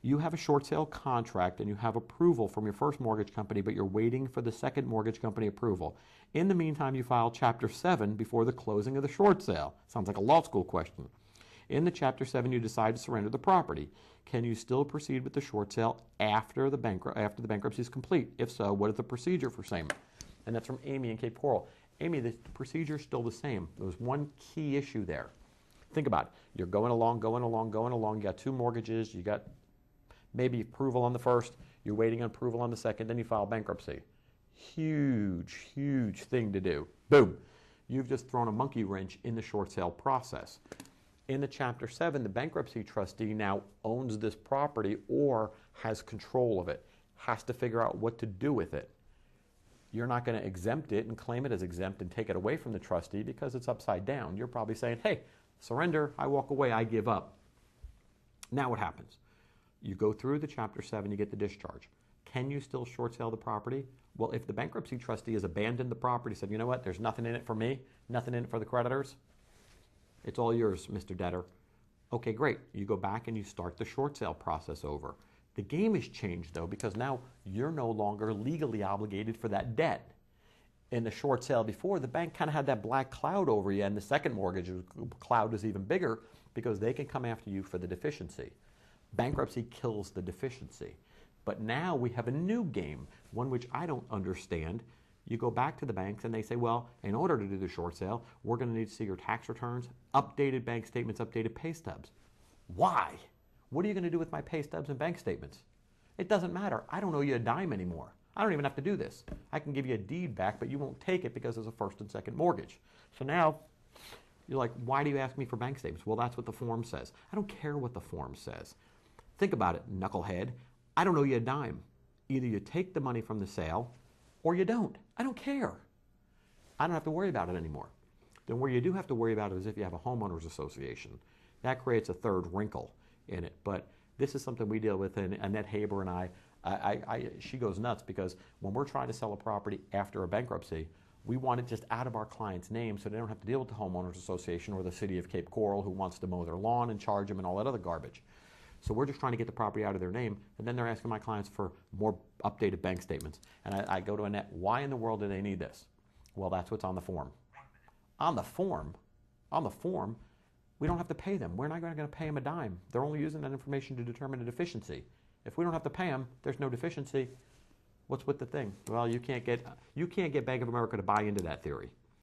You have a short sale contract and you have approval from your first mortgage company, but you're waiting for the second mortgage company approval. In the meantime, you file Chapter 7 before the closing of the short sale. Sounds like a law school question. In the Chapter 7, you decide to surrender the property. Can you still proceed with the short sale after the bankruptcy is complete? If so, what is the procedure for same? And that's from Amy in Cape Coral. Amy, the procedure is still the same. There was one key issue there. Think about it. You're going along. You got two mortgages. You got maybe approval on the first. You're waiting on approval on the second. Then you file bankruptcy. Huge, huge thing to do. Boom. You've just thrown a monkey wrench in the short sale process. In the Chapter 7, the bankruptcy trustee now owns this property or has control of it, has to figure out what to do with it. You're not going to exempt it and claim it as exempt and take it away from the trustee because it's upside down. You're probably saying, hey, surrender, I walk away, I give up. Now what happens? You go through the Chapter 7, you get the discharge. Can you still short sale the property? Well, if the bankruptcy trustee has abandoned the property, said, you know what, there's nothing in it for me, nothing in it for the creditors, it's all yours, Mr. Debtor. Okay, great. You go back and you start the short sale process over. The game has changed, though, because now you're no longer legally obligated for that debt. In the short sale before, the bank kind of had that black cloud over you, and the second mortgage cloud is even bigger because they can come after you for the deficiency. Bankruptcy kills the deficiency. But now we have a new game, one which I don't understand. You go back to the banks and they say, well, in order to do the short sale, we're going to need to see your tax returns, updated bank statements, updated pay stubs. Why? What are you going to do with my pay stubs and bank statements? It doesn't matter. I don't owe you a dime anymore. I don't even have to do this. I can give you a deed back, but you won't take it because it's a first and second mortgage. So now you're like, why do you ask me for bank statements? Well, that's what the form says. I don't care what the form says. Think about it, knucklehead. I don't owe you a dime. Either you take the money from the sale or you don't. I don't care. I don't have to worry about it anymore. Then where you do have to worry about it is if you have a homeowners association. That creates a third wrinkle in it. But this is something we deal with, and Annette Haber and she goes nuts because when we're trying to sell a property after a bankruptcy, we want it just out of our client's name so they don't have to deal with the homeowners association or the city of Cape Coral who wants to mow their lawn and charge them and all that other garbage. So we're just trying to get the property out of their name, and then they're asking my clients for more updated bank statements. And I go to Annette, why in the world do they need this? Well, that's what's on the form. On the form, we don't have to pay them. We're not going to pay them a dime. They're only using that information to determine a deficiency. If we don't have to pay them, there's no deficiency. What's with the thing? Well, you can't get Bank of America to buy into that theory.